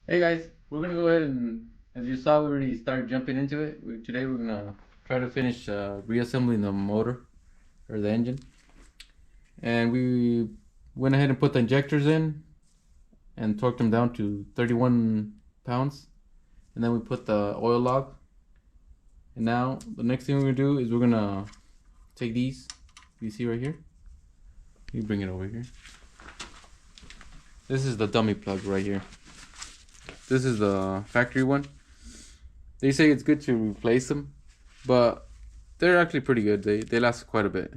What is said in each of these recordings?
Hey guys, we're gonna go ahead and, as you saw, we already started jumping into it. Today we're gonna try to finish reassembling the motor or the engine, and we went ahead and put the injectors in and torqued them down to 31 pounds, and then we put the oil log. And now the next thing we're gonna do is we're gonna take these. You see right here? You bring it over here. This is the dummy plug right here. This is the factory one. They say it's good to replace them, but they're actually pretty good. They last quite a bit.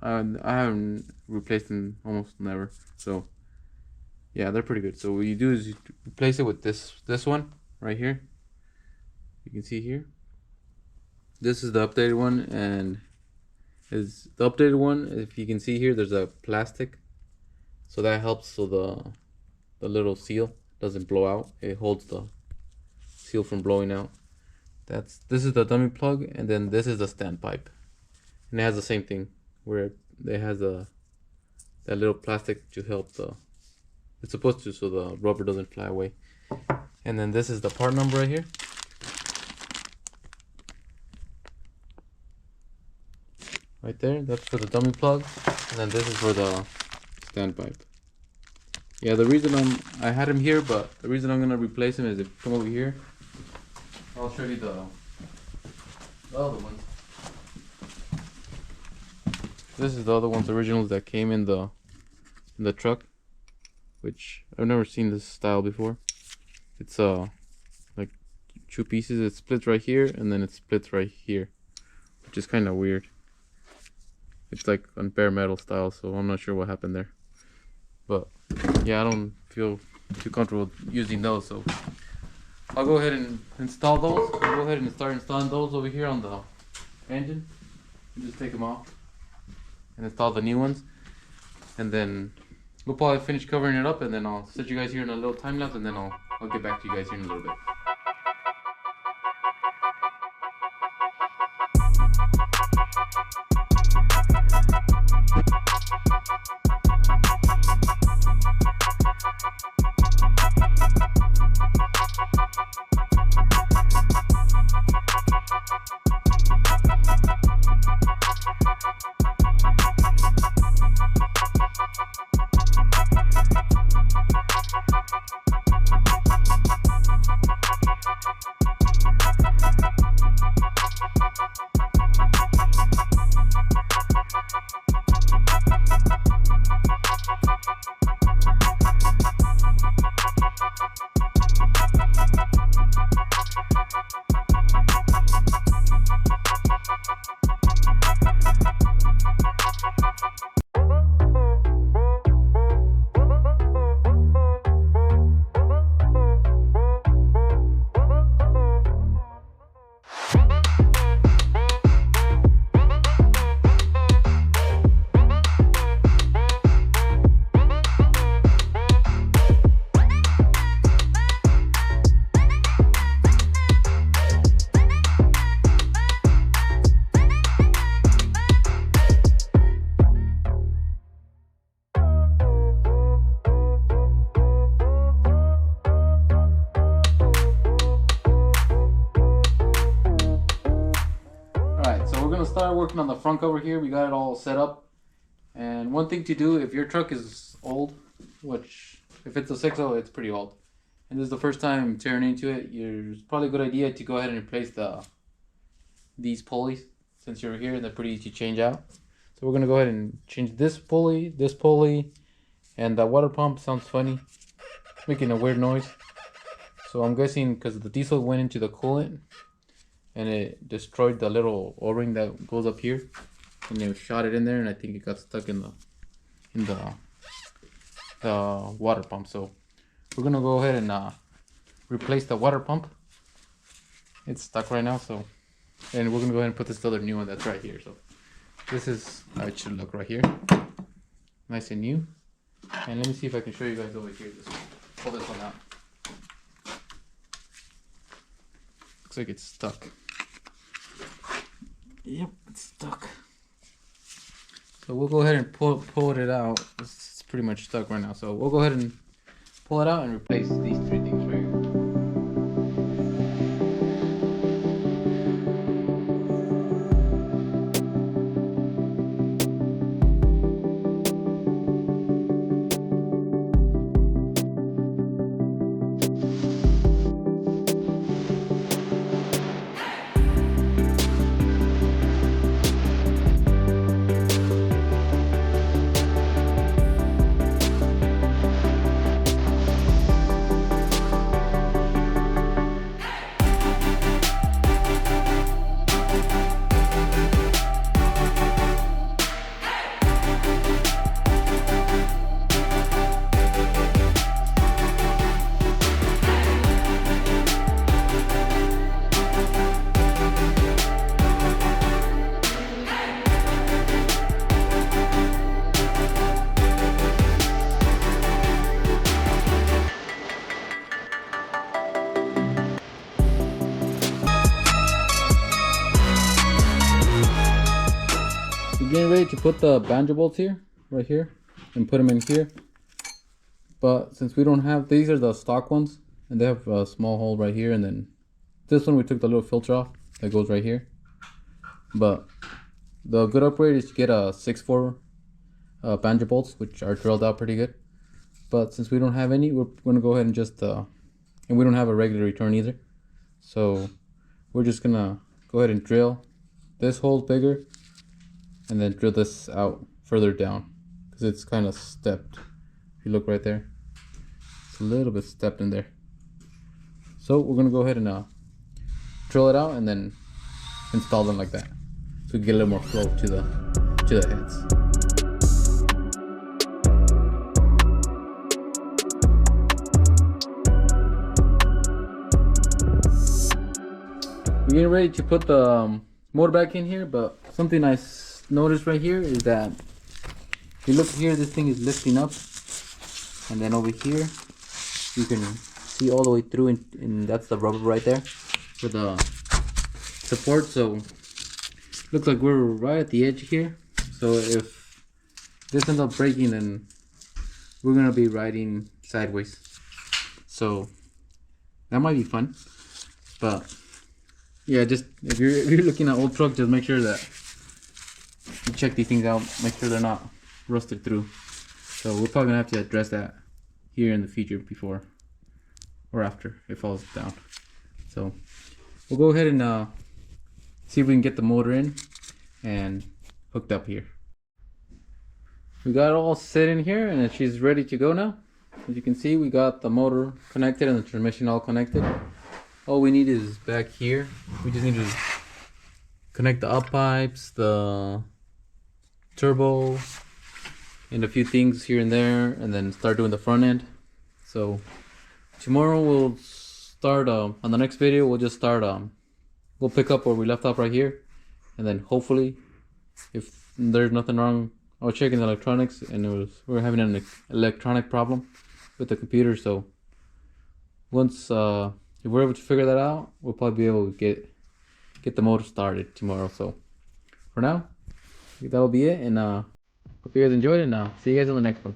I haven't replaced them almost never. So yeah, they're pretty good. So what you do is you replace it with this one right here. You can see here. This is the updated one, and is the updated one. If you can see here, there's a plastic, so that helps so the little seal doesn't blow out. It holds the seal from blowing out. This is the dummy plug, and then this is the standpipe, and it has the same thing where it has that little plastic to help it's supposed to, so the rubber doesn't fly away. And then this is the part number right here. Right there, that's for the dummy plug, and then this is for the standpipe. Yeah, the reason I had him here, but the reason I'm gonna replace him is if you come over here, I'll show you the other ones. This is the other ones, originals that came in the truck, which I've never seen this style before. It's like two pieces. It splits right here, and then it splits right here, which is kind of weird. It's like on bare metal style, so I'm not sure what happened there. But yeah, I don't feel too comfortable using those, so I'll go ahead and install those. I'll go ahead and start installing those over here on the engine. Just take them off and install the new ones, and then we'll probably finish covering it up, and then I'll set you guys here in a little time lapse, and then I'll get back to you guys here in a little bit. Alright, so we're gonna start working on the front cover here. We got it all set up. And one thing to do if your truck is old, which if it's a 6.0, it's pretty old, and this is the first time tearing into it, it's probably a good idea to go ahead and replace these pulleys. Since you're here, they're pretty easy to change out. So we're gonna go ahead and change this pulley, and the water pump sounds funny, making a weird noise. So I'm guessing because the diesel went into the coolant and it destroyed the little O-ring that goes up here, and it shot it in there, and I think it got stuck in the water pump. So we're gonna go ahead and replace the water pump. It's stuck right now, so, and we're gonna go ahead and put this other new one that's right here. So this is how it should look right here, nice and new. And let me see if I can show you guys over here. Just pull this one out. Looks like it's stuck. Yep, it's stuck. So we'll go ahead and pull it out. It's pretty much stuck right now. So we'll go ahead and pull it out and replace these three things right here. We're getting ready to put the banjo bolts here, right here, and put them in here. But since we don't have, these are the stock ones, and they have a small hole right here, and then this one we took the little filter off that goes right here. But the good upgrade is to get a 6/4 banjo bolts, which are drilled out pretty good. But since we don't have any, we're gonna go ahead and just and we don't have a regular return either, so we're just gonna go ahead and drill this hole bigger, and then drill this out further down because it's kind of stepped. If you look right there, it's a little bit stepped in there. So we're gonna go ahead and drill it out and then install them like that, so we get a little more flow to the heads. We're getting ready to put the motor back in here, but something I noticed right here is that if you look here, this thing is lifting up, and then over here you can see all the way through, and that's the rubber right there for the support. So looks like we're right at the edge here, so if this ends up breaking, then we're gonna be riding sideways, so that might be fun. But yeah, just if you're looking at old trucks, just make sure that you check these things out, make sure they're not rusted through. So we're probably gonna have to address that here in the future, before or after it falls down. So we'll go ahead and see if we can get the motor in and hooked up here. We got it all set in here, and she's ready to go now. As you can see, we got the motor connected and the transmission all connected. All we need is back here. We just need to connect the up pipes, the turbo, and a few things here and there, and then start doing the front end. So tomorrow we'll start on the next video. We'll just start we'll pick up where we left off right here, and then hopefully, if there's nothing wrong, I was checking the electronics, and we were having an electronic problem with the computer. So once if we're able to figure that out, we'll probably be able to get the motor started tomorrow. So for now, that'll be it, and hope you guys enjoyed it. Now see you guys on the next one.